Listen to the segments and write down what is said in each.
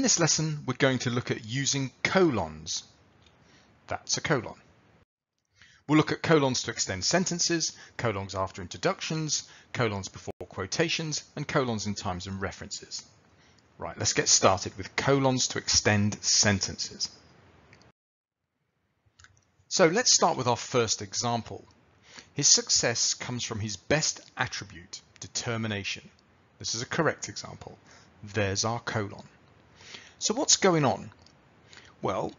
In this lesson, we're going to look at using colons. That's a colon. We'll look at colons to extend sentences, colons after introductions, colons before quotations, and colons in times and references. Right, let's get started with colons to extend sentences. So let's start with our first example. His success comes from his best attribute, determination. This is a correct example. There's our colon. So what's going on? Well,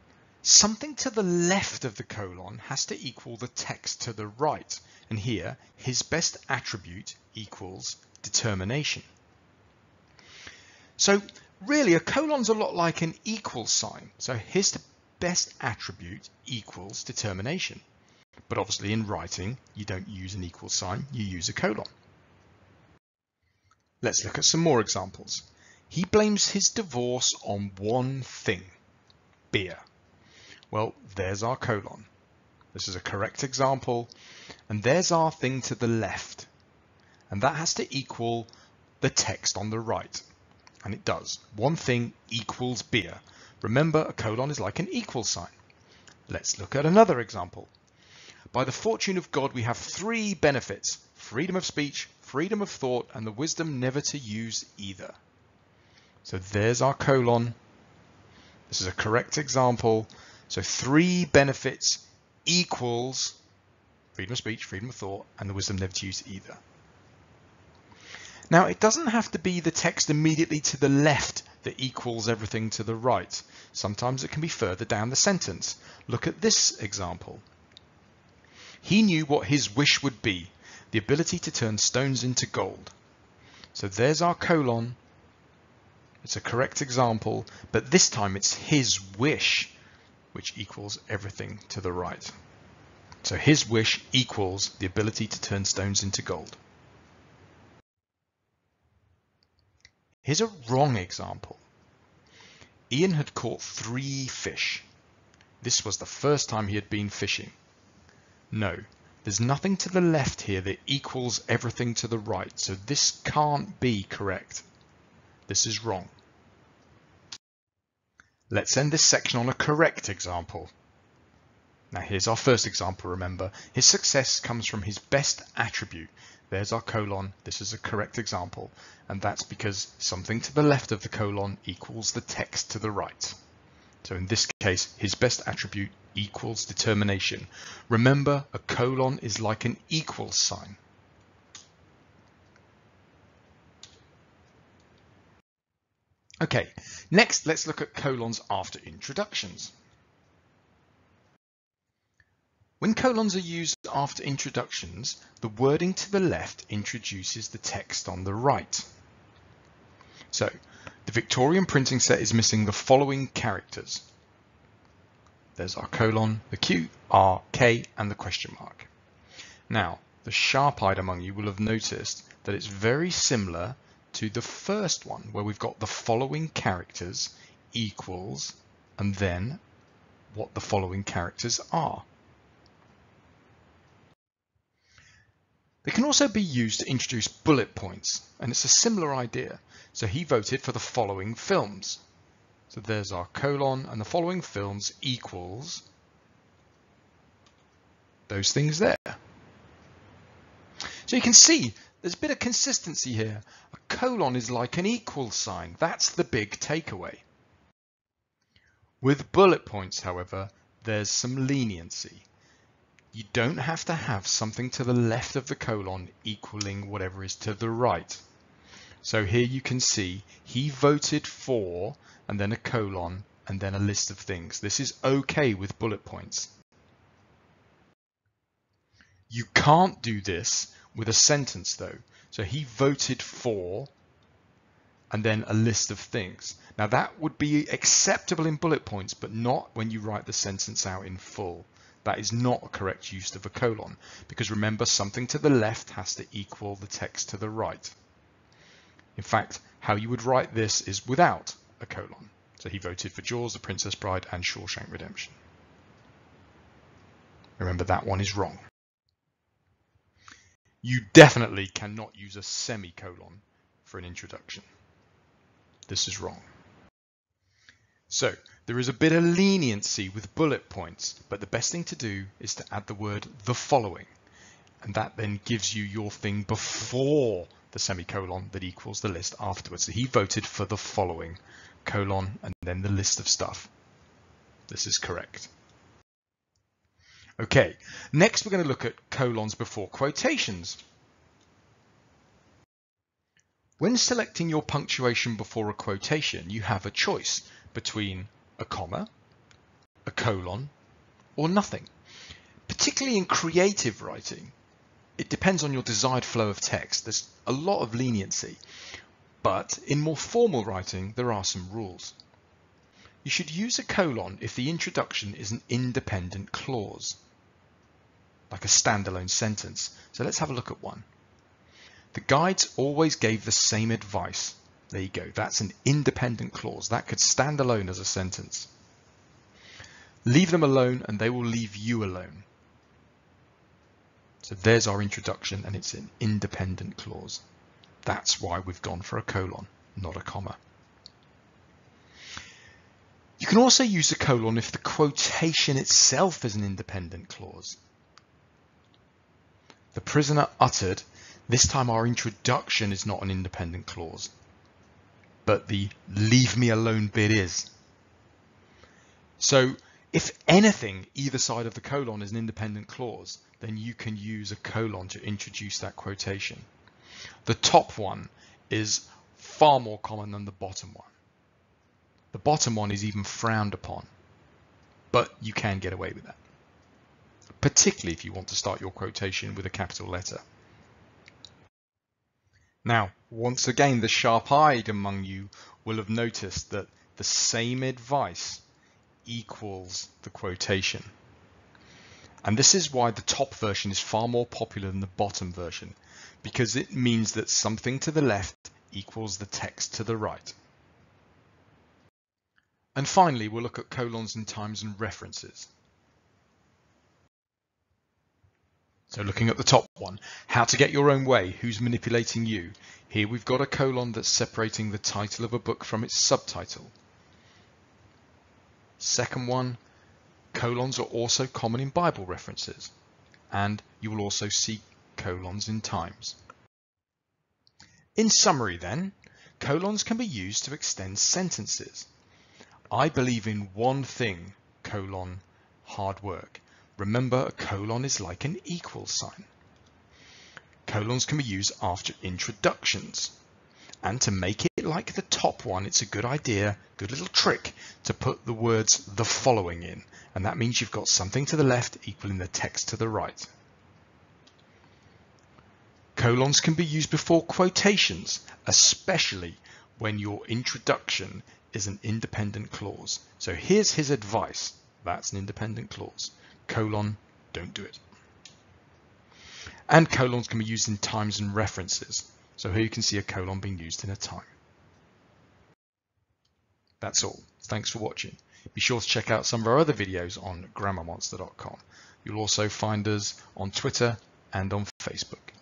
something to the left of the colon has to equal the text to the right. And here, his best attribute equals determination. So really, a colon's a lot like an equal sign. So his best attribute equals determination. But obviously in writing, you don't use an equal sign, you use a colon. Let's look at some more examples. He blames his divorce on one thing, beer. Well, there's our colon. This is a correct example. And there's our thing to the left. And that has to equal the text on the right. And it does. One thing equals beer. Remember, a colon is like an equal sign. Let's look at another example. By the fortune of God, we have three benefits: freedom of speech, freedom of thought, and the wisdom never to use either. So there's our colon. This is a correct example. So three benefits equals freedom of speech, freedom of thought, and the wisdom never to use either. Now, it doesn't have to be the text immediately to the left that equals everything to the right. Sometimes it can be further down the sentence. Look at this example. He knew what his wish would be, the ability to turn stones into gold. So there's our colon. It's a correct example, but this time it's his wish, which equals everything to the right. So his wish equals the ability to turn stones into gold. Here's a wrong example. Ian had caught 3 fish. This was the first time he had been fishing. No, there's nothing to the left here that equals everything to the right, so this can't be correct. This is wrong. Let's end this section on a correct example. Now here's our first example, remember. His success comes from his best attribute. There's our colon. This is a correct example. And that's because something to the left of the colon equals the text to the right. So in this case, his best attribute equals determination. Remember, a colon is like an equal sign. Okay, next let's look at colons after introductions. When colons are used after introductions, the wording to the left introduces the text on the right. So, the Victorian printing set is missing the following characters. There's our colon, the Q, R, K, and the question mark. Now, the sharp-eyed among you will have noticed that it's very similar to the first one, where we've got the following characters equals, and then what the following characters are. They can also be used to introduce bullet points, and it's a similar idea. So he voted for the following films. So there's our colon, and the following films equals those things there. So you can see there's a bit of consistency here. A colon is like an equal sign. That's the big takeaway. With bullet points, however, there's some leniency. You don't have to have something to the left of the colon equaling whatever is to the right. So here you can see he voted for, and then a colon, and then a list of things. This is okay with bullet points. You can't do this with a sentence though. So he voted for, and then a list of things. Now that would be acceptable in bullet points, but not when you write the sentence out in full. That is not a correct use of a colon, because remember, something to the left has to equal the text to the right. In fact, how you would write this is without a colon. So he voted for Jaws, The Princess Bride, and Shawshank Redemption. Remember, that one is wrong. You definitely cannot use a semicolon for an introduction. This is wrong. So there is a bit of leniency with bullet points, but the best thing to do is to add the word the following, and that then gives you your thing before the semicolon that equals the list afterwards. So he voted for the following, colon, and then the list of stuff. This is correct. Okay, next we're going to look at colons before quotations. When selecting your punctuation before a quotation, you have a choice between a comma, a colon, or nothing. Particularly in creative writing, it depends on your desired flow of text. There's a lot of leniency, but in more formal writing, there are some rules. You should use a colon if the introduction is an independent clause, like a standalone sentence. So let's have a look at one. The guides always gave the same advice. There you go. That's an independent clause. That could stand alone as a sentence. Leave them alone and they will leave you alone. So there's our introduction, and it's an independent clause. That's why we've gone for a colon, not a comma. You can also use a colon if the quotation itself is an independent clause. The prisoner uttered, this time our introduction is not an independent clause, but the leave me alone bit is. So if anything, either side of the colon is an independent clause, then you can use a colon to introduce that quotation. The top one is far more common than the bottom one. The bottom one is even frowned upon, but you can get away with that, particularly if you want to start your quotation with a capital letter. Now, once again, the sharp-eyed among you will have noticed that the same advice equals the quotation. And this is why the top version is far more popular than the bottom version, because it means that something to the left equals the text to the right. And finally, we'll look at colons and times and references. So looking at the top one, how to get your own way, who's manipulating you. Here we've got a colon that's separating the title of a book from its subtitle. Second one, colons are also common in Bible references, and you will also see colons in times. In summary then, colons can be used to extend sentences. I believe in one thing, colon, hard work. Remember, a colon is like an equal sign. Colons can be used after introductions. And to make it like the top one, it's a good idea, good little trick, to put the words the following in. And that means you've got something to the left equaling the text to the right. Colons can be used before quotations, especially when your introduction is an independent clause. So here's his advice. That's an independent clause. Colon, don't do it. And colons can be used in times and references. So here you can see a colon being used in a time. That's all. Thanks for watching. Be sure to check out some of our other videos on grammarmonster.com. You'll also find us on Twitter and on Facebook.